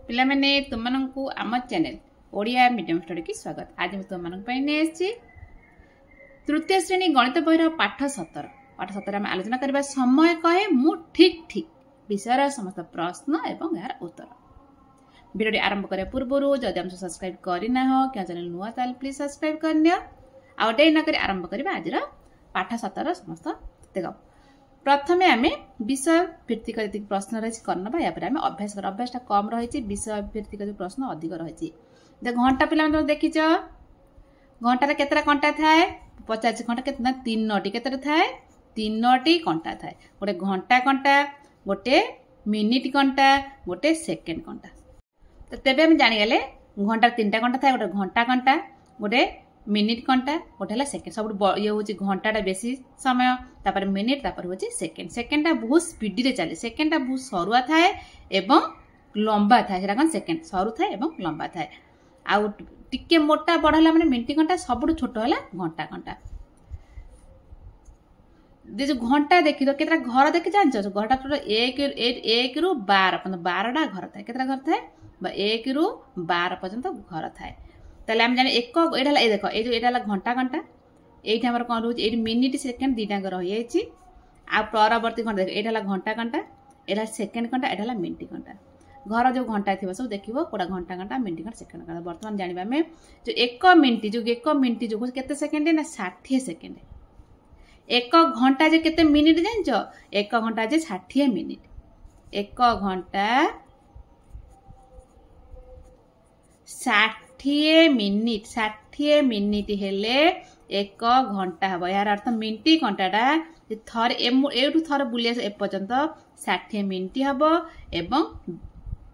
पिला माने तुमको आम चैनल ओडिया मीडियम स्टडी की स्वागत। आज मैं तुम तृतीय श्रेणी गणित बहिर पाठ 17 आम आलोचना करबा समय कहे मु ठीक ठीक विषय समस्त प्रश्न एवं यार उत्तर। वीडियो आरंभ करने पूर्व जदि हम सब्सक्राइब करना हो क्या चैनल नुआ ताल प्लीज सब्सक्राइब करनियो। आ डे न कर आरंभ करबा आज पाठ 17 समस्त देखो। प्रथमे आम विषय भित्तिक प्रश्न रही करना या अभ्यास कर। अभ्यासटा कम रही विषय भित्तिक प्रश्न अधिक रही। देख घंटा पिला तुम देखीच घंटार केतटा कंटा थाए पचास घंटा के तीनोटी के थाए तीनोटी कंटा थाए। गोटे घंटा कंटा गोटे मिनिट कंटा गोटे सेकेंड कंटा। तो तेबे हम जानीगले घंटार तीनटा कंटा थाए गोटे घंटा कंटा गोटे मिनिट कंटा गोटे है सेकेंड। सब ये हूँ घंटाटा बेसी समय तापर मिनिट तापर हूँ सेकेंड। सेकेंडटा बहुत स्पीड रे चले। सेकेंडटा बहुत सरुआ थाए एवं लंबा थाए। सेटा कौन सेकेंड सरू थाए एवं लंबा थाए। आउ टिके मोटा बढ़ला माने मिनिट घंटा सबुठ छोट है घंटा घंटा। जो घंटा देखी तो केतरा घर देखी जान घरटा टोटल एक रु 12 घर थाए। केतरा घर थाए 1 रु 12 पर्यंत घर थाए। ताले हम जाने एक एटा ए देखो ए जो एटा घंटा घंटा एठी हमर कोन रहउछ एठी मिनिट सेकेंड दीटा रही जाइछि। आ परवर्ती घंटा देखो एटा घंटा घंटा एटा सेकेंड घंटा एटा मिनिट घंटा। घर जो घंटा थी सब देखिबो कोडा घंटा घंटा मिनिट घंटा सेकेंड घंटा। वर्तमान जानिबा में जो एक मिनिट जो केते सेकेंड ना 60 सेकेंड। एक घंटा जे केते मिनिट जानछ एक घंटा जे 60 मिनिट। एक घंटा 60 मिनिट हेले एक घंटा हम। यार अर्थ मिनिट घंटाटा थर एठू थर बुलिया एपर्यंत 60 मिनिट हम एवं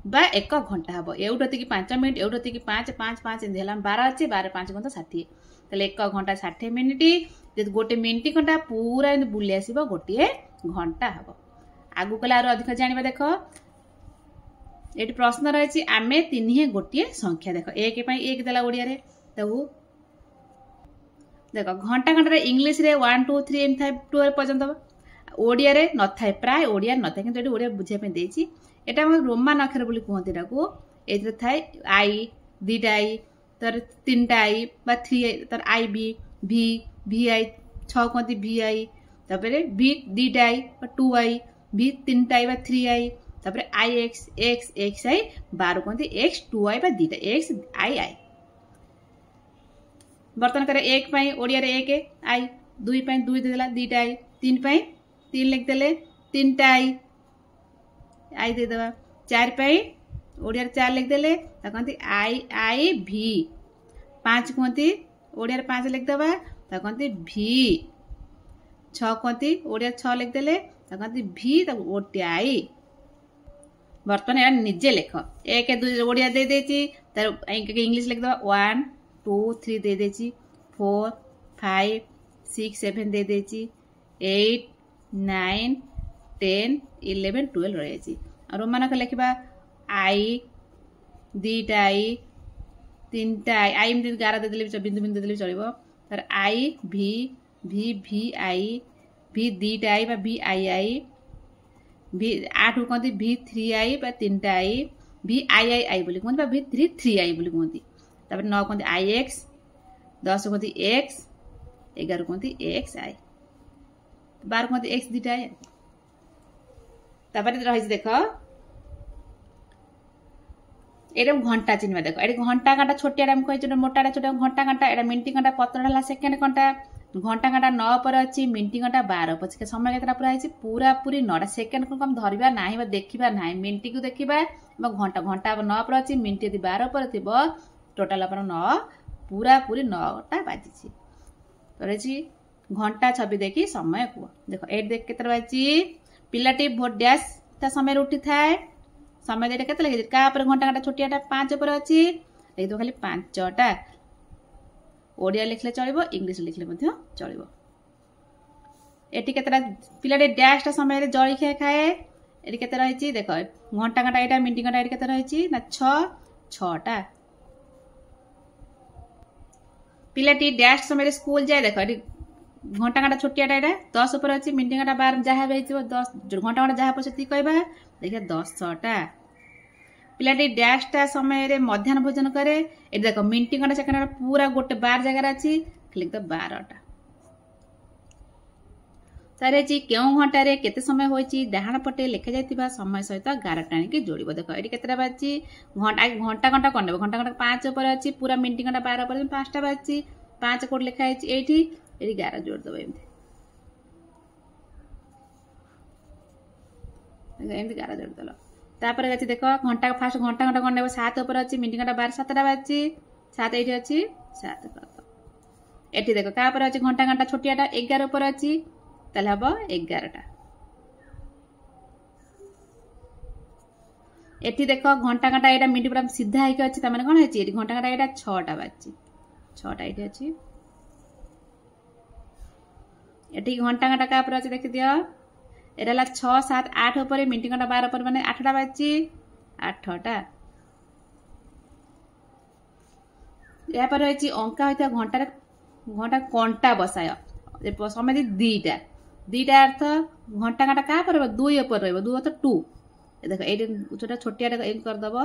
बा एक घंटा हम। एउटती 5 मिनिट एउटती 5 5 5 एंड 12 अच्छे 12 5 घंटा 60। ताले एक घंटा 60 मिनिट गोटे मिनिट घंटा पूरा बुली आसब गोटे घंटा हम। आगु कले आरो अधिक जानिबा देखो। ये प्रश्न रही आमे तीन गोटे संख्या देख एक एक देला ओडिया रे देखो। देख घंटा घंटा इंग्लीश रे 1 2 3 एम थाए 12 पर्यंत ओडिया रे न थाए प्राय ओडिया न थाए किंतु एटी ओडिया बुझे पे देछि। एटा हम रोमान अक्षर बोली कहते ताको। एथरे थाए आई दीटा आई तर तीनटा आई बा 3 आई तर आई बी भी भी आई 6 कहते भी आई तापरे भी दीटा आई बा 2 आई भी तीनटा आई बा 3 आई तापरे आई एक्स एक्स एक्स आई 12 कहते एक्स 2 आई बा दीटा एक्स आई आई। बर्तन करे एक पाई ओडिया रे एक आई 2 पाई 2 देला दीटा आई 3 पाई 3 लिख देले तीनटा आई दे देबा 4 पाई ओडिया रे 4 लिख देले ता कहते आई आई भी 5 कहते ओडिया रे 5 लिख देबा ता कहते भी 6 कहते ओडिया 6 लिख देले ता कहते भी ता ओटी आई। बर्तमान यार निजे लिख एक 2 ओडिया दे देछि तार इंग्लिश लिख देबा 1 2 3 दे देछि 4 5 6 7 दे देछि 8 9 10 11 12 रही जाइछि। और रोमान को लिखबा आई दीटा आई तीनटा आई एमती 11 दे देले बिंदु बिंदु देले चलिबो। तर आई भी भी भी आई भी दीटा आई बा भी आई भी 8 कहते भी 3 आई बा तीनटा आई भी आई आई बोली कहते बा भी 3 आई बोली कहते। तापर 9 कहते आई एक्स 10 कहते एक्स 11 कहते एक्स आई 12 कहते एक्स दीटा आई। तापर रही देख ये घंटा चिन्ह देख ये घंटा घंटा छोटिया कही मोटा छोटा घंटा घंटा एटा मिनिट घंटा पतला सेकेंड घंटा घंटा घंटा 9 पर अच्छी मिनिट घंटा 12 पछे समय केतरा पूरा है पूरा पूरी 9 सेकेंड को हम धरबा नाही बा देखिबा नाही मिनिट को देखिबा घंटा घंटा 9 पर अच्छी मिनिट यदि 12 पर थिबो टोटल अपन 9 पूरा पूरी 9टा बाजिछि। रही घंटा छवि देखी समय को देखो एट देख केतरा बाजी पिलाटी भोट डैश ता समय उठी थाए समय देटा केते लगे का पर घंटा घंटा छोटियाटा 5 पर अछि लेख दो खाली 5टा ओडिया लिखले चलिबो इंग्लिश लिखले मध्य चलिबो। एटी केतरा पिलाटे डैश ता समय रे जळखिया खाए एटी केते रहिछि देखो घंटा घंटा एटा मिनिट घंटा एटी केते रहिछि ना 6टा। पिलाटी डैश समय रे स्कूल जाए देखो एटी घंटा घंटा छोटियाटा एटा 10 पर अछि मिनिट घंटा 12 जहा बेइथिबो 10 घंटा घंटा जहा पछति कहबा देखिए 10टा पिलाटी डैशटा समय मध्याह्न भोजन करे ये देख मिनिट घंटा सेकेंड पूरा गोटे 12 जगार अच्छी लिख दो 12टा तारे क्यों घंटे केते समय होइछि डाहाण पटे लिखा जाइतिबा समय सहित 11 टाणी जोड़िबो देख एटी केतेटा बाजि घंटा घंटा घंटा कोन देबो घंटा घंटा 5 ऊपर अछि पूरा मिनिट घंटा 12 पर 5टा बाजि 5 कोड लिखा है एटी 11 जोड़ दबो एमती एमती 11 जोड़ दलो तापर अछि देखो घंटा फास्ट घंटा घंटा कोन देबो 7 ऊपर अछि मिनिट घंटा 12 7टा बाजि 7 एटी अछि 7 कर दो एटी देखो तापर अछि घंटा घंटा छोटियाटा 11 ऊपर अछि ताले हबो 11टा एटी देखो घंटा घंटा एटा मिनिट पूरा सीधा है अछि त माने कोन है एटी घंटा घंटा एटा 6टा बाजि 6टा एटी अछि एटी घंटा घंटा का पर अछि देखि दियो एटा ला 6 7 8 ऊपर मिनिट घंटा 12 पर माने 8टा बाजि 8टा या पर अछि अंका होइता घंटा कंटा बसाय समय दीटा दीटा अर्थ घंटा घंटा क्या पर 2 ऊपर रहिबो 2 तो 2 देखो एटी छोटा छोटियाटा एम कर दबो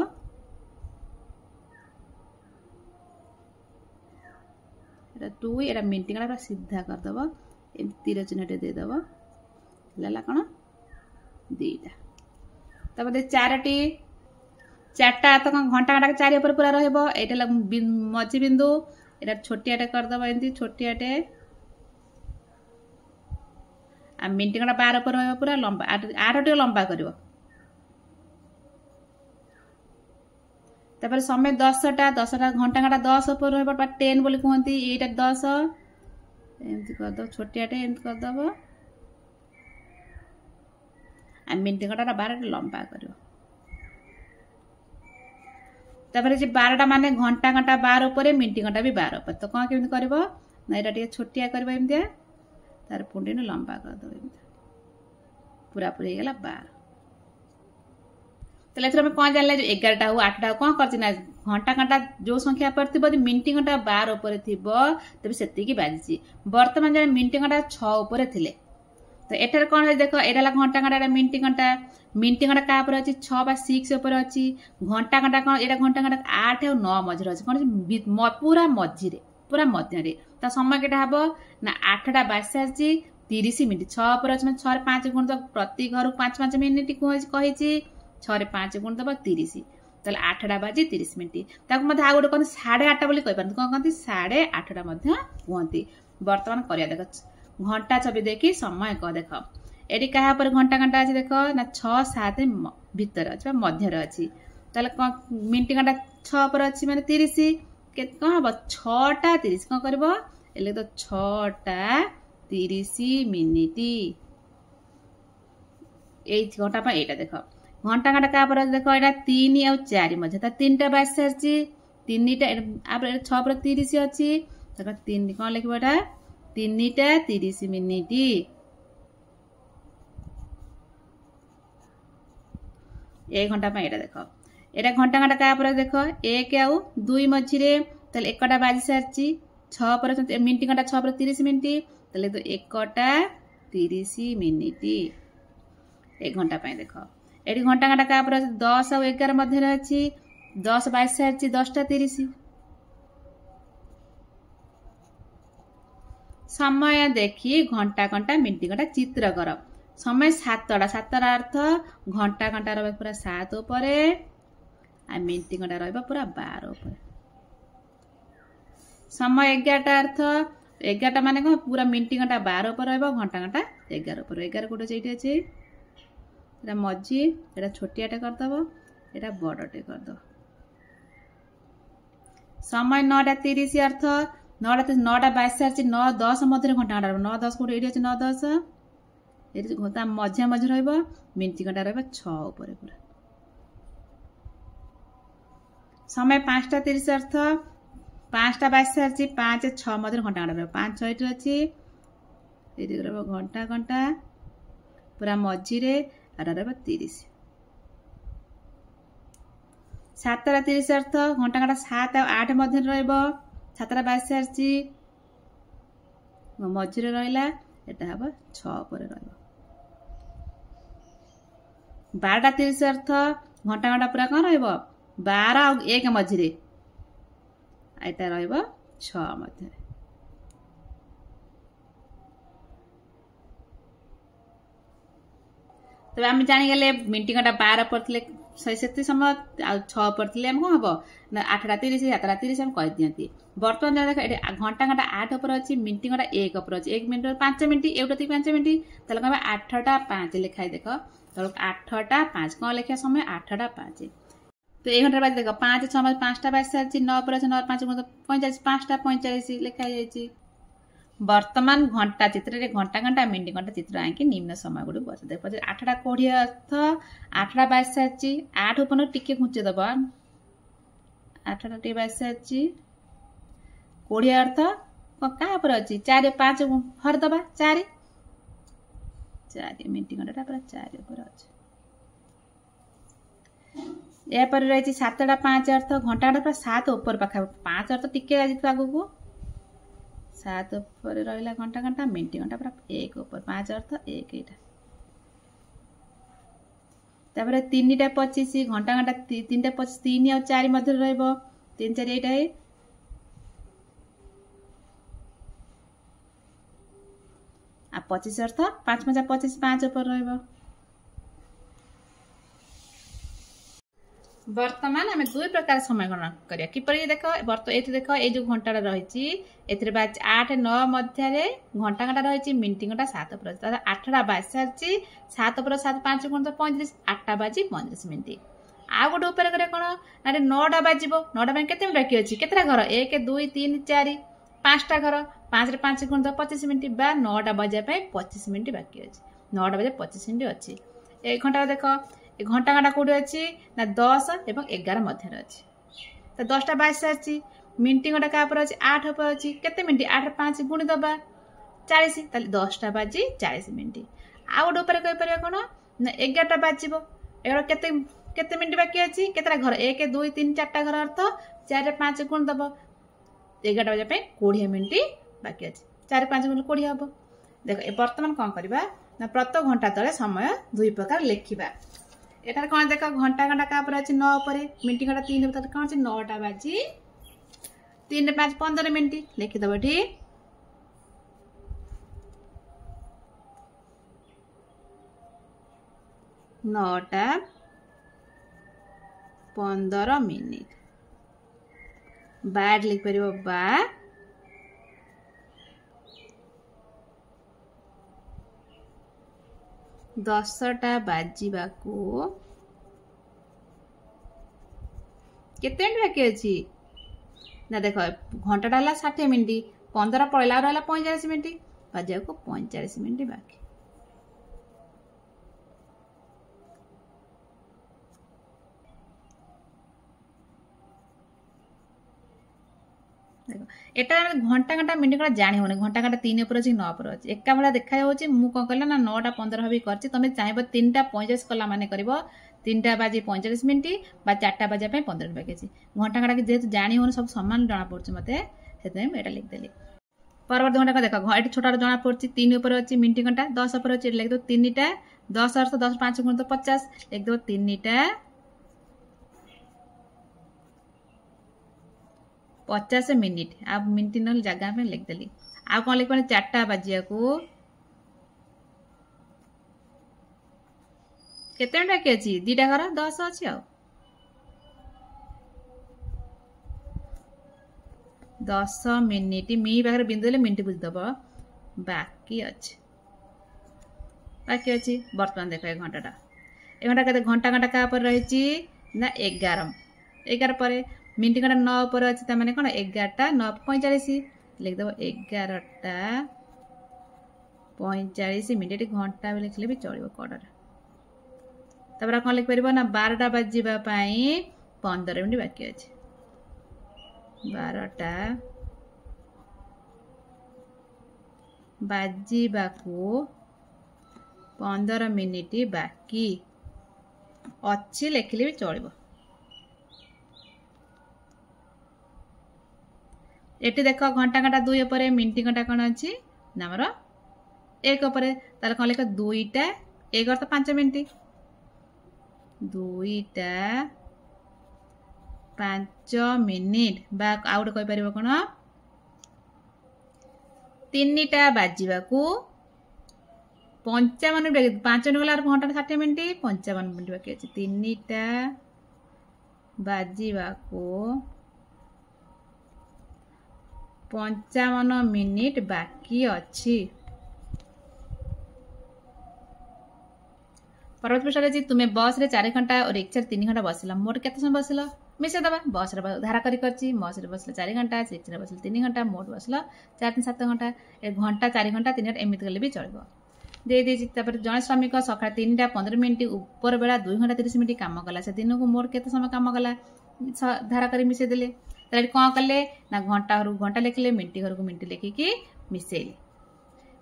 एटा 2 एटा मिनिट घंटा सीधा कर दबो एम तीर चिन्हटे दे दबो लला कोन दीटा तब दे चारटी चारटा तो घंटा घंटा 4 ऊपर पूरा रहइबो एटा मझी बिंदु एटा छोटियाटे कर दबो एंती छोटियाटे आ मिनिट घंटा 12 पर रहइबो पूरा लंबा 8 टे लंबा करिवो तापर समय 10टा घंटा घंटा 10 ऊपर रहइबो 10 बोली कहंती एटा 10 एंती कर दो छोटियाटे एंती कर दबो आ मिनिट घंटा 12 टे लंबा करिवो तापर जे 12टा माने घंटा घंटा 12 ऊपर मिनिट घंटा भी 12 ऊपर तो कोन केमि करबो ना एटा टे छोटिया करबो एमतिया तार पुंडी ने लंबा कर दो एमतिया पूरा पूरी गेला 12 तले एथरा में कोन जानले 11टा हो 8टा कोन करछि ना घंटा घंटा जो संख्या पर थिबो मिनिट घंटा 12 ऊपर थिबो तबे सेति की बाजिछि वर्तमान जे मिनिट घंटा 6 ऊपर थिले तो एटार कोन है देखो एटा ला घंटा घंटा मिनिट घंटा का पर अछि 6 बा 6 ऊपर अछि घंटा घंटा कोन एटा घंटा घंटा 8 और 9 मझ अछि कोन पूरा मझी रे पूरा मध्य रे ता समय केटा हबो ना 8टा 22 30 मिनिट 6 ऊपर अछि 6 रे 5 गुण तो प्रति घर 5 मिनिट कहिछि 6 रे 5 गुण दबा 30 तले 8टा बाजी 30 मिनिट ताको मधे आ गोटे कोन 8:30 बोली कहि परन कोन कहंती 8:30 मध्य कहंती वर्तमान करिया देख घंटा छवि देखि समय क देख एडी कहा पर घंटा घंटा अछि देखो ना 6 7 भीतर अछि मध्य रे अछि तले मिनिट घंटा 6 पर अछि माने 30 के कोन हबो 6टा 30 कोन करबो एले तो 6टा 30 मिनिट ए घंटा पर एटा देखो घंटा घंटा का पर देखो एटा 3 और 4 मध्य ता 3टा 22 अछि 3टा आप 6 पर 30 अछि तका 3 कोन लिखबो एटा 3टा 30 मिनिट ए घंटा पर एटा देखो एटा घंटा घंटा का पर देखो 1 और 2 मझी रे तले 1टा बाजी सरछि 6 पर मिनिट घंटा 6 पर 30 मिनिट तले तो 1टा 30 मिनिट 1 घंटा पे देखो एडी घंटा घंटा का पर 10 और 11 मध्य रे अछि 10 22 सरछि 10टा 30 समय देखी घंटा घंटा मिनिट घंटा चित्र कर समय 7टा अर्थ घंटा घंटा रह पूरा 7 ऊपर आ मिनिट घंटा रह पूरा 12 ऊपर समय 11टा अर्थ 11टा माने को पूरा मिनिट घंटा 12 ऊपर रहबो घंटा घंटा 11 ऊपर 11 कोटे चैटी अछि एटा मझी एटा छोटियाटे कर दबो एटा बडटे कर दो समय 9टा 30 अर्थ 9टा 22 अछि 9 10 मध्य घंटा घंटा 9 10 कोटे एटी अछि 9 10 एटी घंटा मझा मझ रहबो मिनिट घंटा रहबो 6 ऊपर पूरा समय 5टा 30 अर्थ 5टा 22 अछि 5 6 मध्य घंटा घंटा 5 6 एटी अछि एटी रहबो घंटा घंटा पूरा मझी रे आरा रहबो 30 7टा 30 अर्थ घंटा घंटा 7 और 8 मध्य रहबो 7टा 22 अछि मझी रे रहला एटा हबो 6 ऊपर रहबो 12टा 30 अर्थ घंटा घंटा पूरा कोन रहबो 12 ଆଉ 1 ମଝିରେ ଏଇଟା ରହିବ 6 ମଧ୍ୟରେ। ତେବେ ଆମେ ଜାଣିଗଲେ ମିନିଟ୍ ଘଣ୍ଟା 12 ପଡ଼ିଥିଲେ ସେତିକି ସମୟ ଆଉ 6 ପଡ଼ିଥିଲେ ଆମେ କ'ଣ ହେବ ନା 8ଟା 30 7ଟା 30 ଆମେ କହିଦିଅନ୍ତି। ବର୍ତ୍ତମାନ ଦେଖ ଏଠି ଘଣ୍ଟା ଘଣ୍ଟା 8 ଉପରେ ଅଛି, ମିନିଟ୍ ଘଣ୍ଟା 1 ଉପରେ ଅଛି। 1 ମିନିଟ୍ 5 ମିନିଟ୍, ଏଇଟା 5 ମିନିଟ୍, ତାହେଲେ କହିବା 8ଟା 5 ଲେଖାଏ। ଦେଖ ତାହେଲେ 8ଟା 5 କ'ଣ ଲେଖିବା ସମୟ 8ଟା 5। ତ এই ঘন্টার বাজে দেখো 5 6 5টা বাজে সারিছি, 9 ପରେ আছে 9 5 45 5টা 45 লেখা যাইছি। বর্তমান ঘন্টা চিত্রে ঘন্টা ঘন্টা মিনিট ঘন্টা চিত্র আঁকি নিম্ন সময় গুলো বসে দেখো 8টা 20 অর্থ 8টা বাজে সারিছি, 8 উপরে টিকে ঘুঁচে দেব, 8টা টিকে বাজে সারিছি। 20 অর্থ কা উপরে আছে 4 5 হর দেবা 4 4 মিনিট ঘন্টাটা পুরা 4 উপরে আছে। এরপরে রয়েছে 7টা 5 অর্থ ঘন্টাটা পুরা 7 উপর পাখা, 5 অর্থ টিকে যাইতো আগুকু, 7 উপরে রহিলা ঘন্টা ঘন্টা, মিনিট ঘন্টা পুরা 1 উপর, 5 অর্থ 1 এইটা। তারপরে 3টা 25 ঘন্টা ঘন্টা 3টা 25 3 আর 4 মধ্যে রহিব, 3 4 এইটা আর 25 অর্থ 5 5 25 5 উপর রহিব। বর্তমান আমি দুই প্রকার সময় গণনা করিয়া কিপরি দেখ এটি দেখ এই যে ঘন্টাটা রয়েছে এতে বাজ 8 9 মধ্যে ঘন্টা ঘন্টা রয়েছে, মিনিট ঘন্টা 7 উপর আছে, তাহলে 8টা বাজ সারিছি 7 উপর 7 5 গুণ 35, 8টা বাজি 35 মিনিট। ଆଉ ଗୋଟେ ଉପରେ କରିବା କ'ଣ ନା 9ଟା ବାଜିବ, 9ଟା ପାଇଁ କେତେ ମିନିଟ୍ ବାକି ଅଛି, କେତେଟା ଘର 1 2 3 4 5ଟା ଘର, 5ରେ 5 ଗୁଣ 25 ମିନିଟ୍ ବା 9ଟା ବାଜିବା ପାଇଁ 25 ମିନିଟ୍ ବାକି ଅଛି, 9ଟା ବାଜିବା 25 ମିନିଟ୍ ଅଛି। এই ঘন্টা দেখ এই ঘন্টা ঘন্টা কোটি ଅଛି না 10 এবং 11 ମଧ୍ୟରେ ଅଛି। তো 10টা বাজি সারিছি, মিনিট ঘন্টা কা উপরে ଅଛି 8 উপরে ଅଛି, কেতে মিনিট 8 ରେ 5 গুণ দেবা 40, তাহলে 10টা বাজি 40 মিনিট। ଆଉ ଗୋଟେ ଉପରେ কই পারিবা কোন না 11টা বাজিব, এগুলো কেতে কেতে মিনিট বাকি আছে, কেতেটা ঘর 1 2 3 4টা ঘর অর্থ 4 ରେ 5 গুণ দেব 11টা বাজিବା ପାଇଁ 20 মিনিট বাকি আছে, 4 5 গুণ 20 হবো। দেখো এ বর্তমান কোন করিবা না প্রত্যেক ঘন্টা তলে সময় দুই প্রকার লেখিবা। এটার কোন দেখ ঘন্টা ঘন্টা কা উপরে আছে 9 উপরে, মিনিট ঘন্টা 3 উপরে, কোন আছে 9টা বাজি 3 ରେ 5 15 মিনিট লিখি দেব এটি। 9টা 15 মিনিট বার লিখি পারিব বা 10টা বাজিବାକୁ କେତେ ମିନିଟ୍ ବାକି ଅଛି ନା ଦେଖ ଘଣ୍ଟାଟା ହେଲା 60 ମିନିଟ୍, 15 ପଳେଇଲା ଆଉ ରହିଲା 45 ମିନିଟ୍, ବାଜିବାକୁ 45 ମିନିଟ୍ ବାକି। দেখো এটা ঘন্টা ঘন্টা মিনিট ঘন্টা জানি হଉନି, ঘন্টা ঘন্টা 3 উপরে ଅଛି 9 উপরে ଅଛି, একা ভଳିଆ দেখা যাଉଛି। ମୁଁ କ'ଣ କଲି ନା 9ଟା 15 ଭାବି କରିଛି, ତମେ ଚାହିଁବ 3ଟା 45 କଲା ମାନେ କରିବ 3ଟା ବାଜି 45 ମିନିଟ୍ বা 4ଟା ବାଜିବା ପାଇଁ 15 ମିନିଟ୍ ବାକି ଅଛି। ଘଣ୍ଟା ଘଣ୍ଟା ଯେହେତୁ ଜାଣି ହଉନି ସବୁ ସମାନ ଜଣା ପଡୁଛି ମତେ, ସେଥିପାଇଁ ମୁଁ ଏଟା ଲେଖିଦେଲି। ପରବର୍ତ୍ତୀ ଘଣ୍ଟା ଦେଖ ଏଠି ଛୋଟଟା ଜଣା ପଡୁଛି 3 ଉପରେ ଅଛି, ମିନିଟ୍ ଘଣ୍ଟା 10 ଉପରେ ଅଛି, ଲେଖିଦେବ 3ଟା 10 ଅର୍ଥ 10 5 ଗୁଣ 50, ଲେଖିଦେବ 3ଟା 50 ମିନିଟ୍। ଆଉ ମିନିଟ୍ ନହେଲେ ଜାଗା ପାଇଁ ଲେଖିଦେଲି। ଆଉ କ'ଣ ଲେଖିବାନି 4ଟା ବାଜିବାକୁ କେତେ ମିନିଟ୍ ବାକି ଅଛି, 2ଟା ଘର 10 ଅଛି, ଆଉ 10 ମିନିଟ୍ ମି ପାଖରେ ବିନ୍ଦୁ ଦେଲେ ମିନିଟ୍ ବୁଝିଦେବ ବାକି ଅଛି। ବର୍ତ୍ତମାନ ଦେଖ ଏ ଘଣ୍ଟାଟା ଏ ଘଣ୍ଟା କେତେ ଘଣ୍ଟା ଘଣ୍ଟା କା ଉପରେ ରହିଛି ନା 11 ପରେ ମିନିଟ୍ ଘଣ୍ଟା 9 ଉପରେ ଅଛି, ତାମାନେ କ'ଣ 11ଟା 9 45 ଲେଖିଦେବ 11ଟା 45 ମିନିଟ୍, ଘଣ୍ଟା ବି ଲେଖିଲେ ବି ଚଳିବ କଡ଼ରେ। ତାପରେ କ'ଣ ଲେଖିପାରିବ ନା 12ଟା ବାଜିବା ପାଇଁ 15 ମିନିଟ୍ ବାକି ଅଛି, 12ଟା ବାଜିବାକୁ 15 ମିନିଟ୍ ବାକି ଅଛି ଲେଖିଲେ ବି ଚଳିବ। ଏଠି ଦେଖ ଘଣ୍ଟା ଘଣ୍ଟା 2 ଉପରେ, ମିନିଟ୍ ଘଣ୍ଟା କ'ଣ ଅଛି ନା ଆମର 1 ଉପରେ, ତାହେଲେ କ'ଣ ଲେଖ 2ଟା 1 ଅର୍ଥ 5 ମିନିଟ୍, 2ଟା 5 ମିନିଟ୍ ବା ଆଉ ଗୋଟେ କହିପାରିବ କ'ଣ 3ଟା ବାଜିବାକୁ 55 ମିନିଟ୍ ବାକି 5 ମିନିଟ୍ ଗଲା ଘଣ୍ଟା 60 ମିନିଟ୍ 55 ମିନିଟ୍ ବାକି ଅଛି 3ଟା ବାଜିବାକୁ 55 ମିନିଟ୍ ବାକି ଅଛି। परवर्ती प्रश्न रही तुम्हें बस रे 4 घंटा और रिक्शा 3 घंटा बसिल मोट केते समय बसिल मिसे दबा बस रे धारा करी करची बस रे बसिल 4 घंटा रिक्शा रे बसिल 3 घंटा मोट बसिल 4 3 7 घंटा ए घंटा 4 घंटा 3 घंटा एमित गले भी चलबो दे दे तापर जने श्रमिक सका 3टा 15 मिनिट ऊपर बेला 2 घंटा 30 मिनिट काम कला से दिन को मोट केते समय काम कला धारा करी मिसे देले तरे कोन कले ना घंटा हरु घंटा लिखले मिनिट घर को मिनिट लिखिकी मिसेले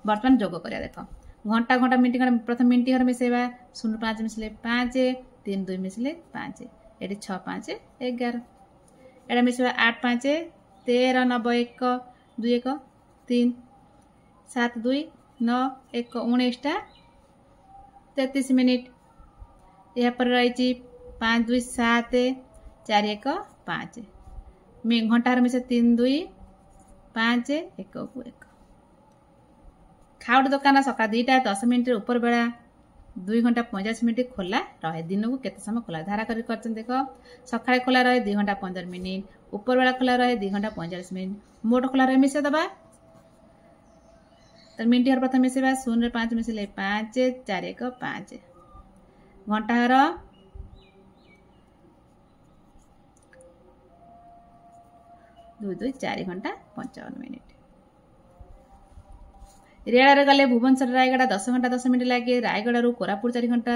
वर्तमान जोग करिया देखो घंटा घंटा मिनिट घंटा प्रथम मिनिट घर मिसेबा 0.5 मिसले 5 3 2 मिसले 5 एटी 6 5 11 एटा मिसेबा 8 5 13 9 1 2 1 3 7 2 9 1 19टा 33 मिनिट या पर रही 5 2 7 4 1 5 घंटा मिसे 3 2 5 1 को 1 खाउट दुकान सका 2टा 10 मिनिट ऊपर बेला 2 घंटा 50 मिनिट खोला रहे दिन को केते समय खोला धारा करी करछन देखो सकाळे खोला रहे 2 घंटा 15 मिनिट ऊपर बेला खोला रहे 2 घंटा 45 मिनिट मोट खोला रहे मिसे दबा त मिनिट हर प्रथम मिसेबा 0 रे 5 मिसले 5 4 1 5 घंटा हर 2 2 4 घंटा 55 मिनिट रेल गले भुवनेश्वर रायगढ़ 10 घंटा 10 मिनिट लगे रायगढ़ रु कोरापुट 4 घंटा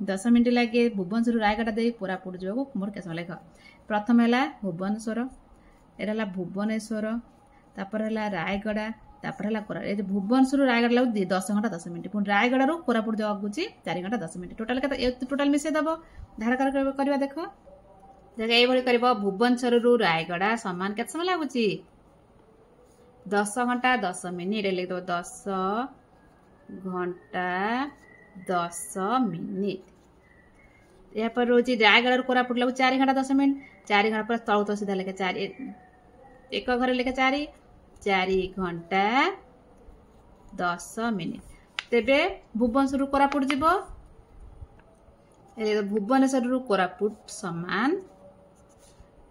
10 मिनिट लगे भुवनेश्वर रायगढ़ दे कोरापुट जो मोर केस लेख प्रथम है भुवनेश्वर एला भुवनेश्वर तापर है रायगढ़ तापर है कोरा ए भुवनेश्वर रायगढ़ लग 10 घंटा 10 मिनिट पुन रायगढ़ रु कोरापुट जो आगुची 4 घंटा 10 मिनिट टोटल के टोटल मिसे दबो धारा करबा देखो जगह ए भली करबो भुवनेश्वर रु रायगढ़ समान केते समय लागुची 10 घंटा 10 मिनिट लिख दो 10 घंटा 10 मिनिट यहाँ पर रोची रायगढ़ कोरापुट लगू 4 घंटा 10 मिनिट 4 घंटा पर तलू तो सीधा लेके 4 एक घर लेके 4 घंटा 10 मिनिट तेबे भुवनेश्वर कोरापुट जीवो भुवनेश्वर कोरापुट समान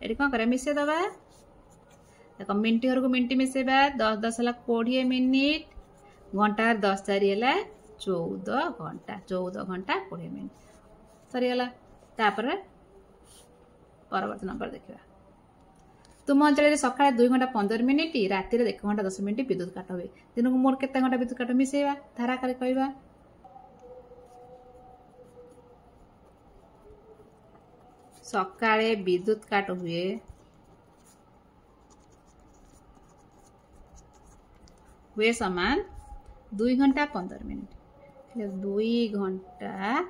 एटी कौन करे मिसे दबा देखो मिनिट घर को मिनिट मिसेबा 10 10 है 20 मिनिट घंटा 10 4 है 14 घंटा 20 मिनिट सरीगला तापर परवर्त नंबर देखा तुम अंचल सका 2 घंटा 15 मिनिट राति 1 घंटा 10 मिनिट विद्युत काट हुए दिन को मोर केते घंटा विद्युत काट मिसेबा धारा कर कहबा सकाळे विद्युत काट हुए समान 2 घंटा 15 मिनिट 2 घंटा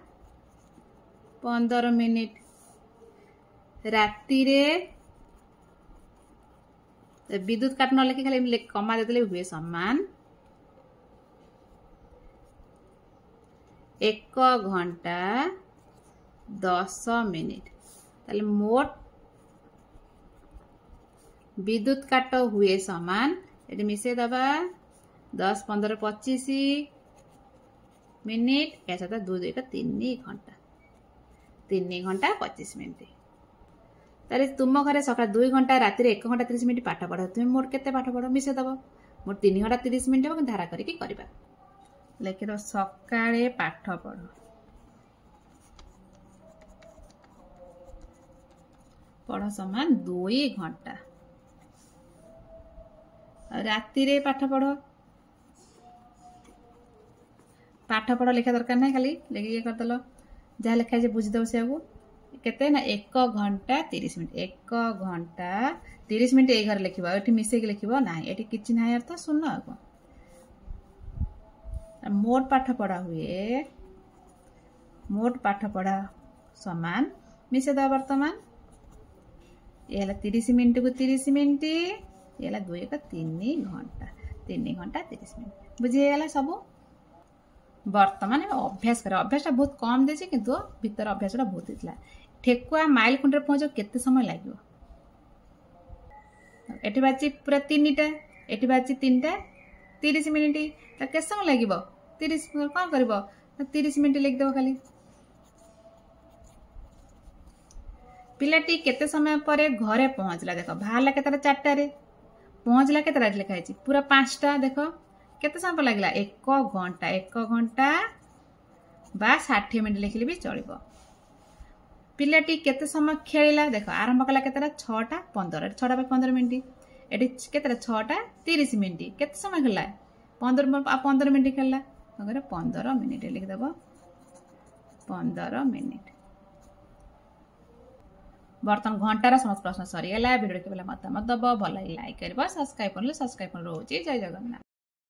15 मिनिट राति रे विद्युत काट न लिखि खाली कमा देले हुए समान 1 घंटा 10 मिनिट ताले मोट विद्युत काट हुए समान ये मिसे दबा 10 15 25 मिनिट ऐसा 2 2 3 घंटा 25 मिनिट तारे तुम घरे सका 2 घंटा राति 1 घंटा 30 मिनिट पाठ पढ़ तुम मोट केते पाठ पढ़ मिसे दब मोट 3 घंटा 30 मिनिट हम धारा करिकी करबा लेखि दो सकाळे पाठ पढ़ पढ़ समान 2 घंटा राति रे पाठ पढ़ लिखा दरकार ना खाली लेकिन ये करदेल जहाँ लिखा है बुझीदेव से केते ना 1 घंटा 30 मिनिट 1 घंटा 30 मिनिट ये घर लिखा ये मिसेक लिख ना ये कि ना अर्थ सुन मोट पाठ पढ़ा हुए मोट पाठ पढ़ा समान मिसेद वर्तमान ये 30 मिनिट को 30 मिनिट ये 2 1 3 घंटा 30 मिनिट बुझीगला सब वर्तमान अभ्यास कर अभ्यास बहुत कम देछि किंतु भीतर अभ्यास बहुत होता ठेकुआ माइलखुंड पहुँच केते समय लगे एटी बाजी पूरा 3टा एटी बाजी 3टा 30 मिनिट के समय लगे 30 कौन कर 30 मिनिट लिखिदेव खाली पिलाटी केते समय पर घरे पहुँचला देख बाहर के 4टारे पहुँचला के लिखाई पूरा 5टा देख केते समय लगला 1 घंटा बा 60 मिनिट लिखिले भी चलिबो पिलाटी केते समय खेलिला देख आरंभ कला केतेटा 6टा 15 6टा 15 मिनिट एटी केतेटा 6टा 30 मिनिट केते समय खेलला 15 मिनिट खेलला अगर 15 मिनिट लिखिदेव 15 मिनिट बर्तन घंटार समस्त प्रश्न सरीगला वीडियो के मतामत दब भल लाइक कर सब्सक्राइब कर रोचे जय जगन्नाथ।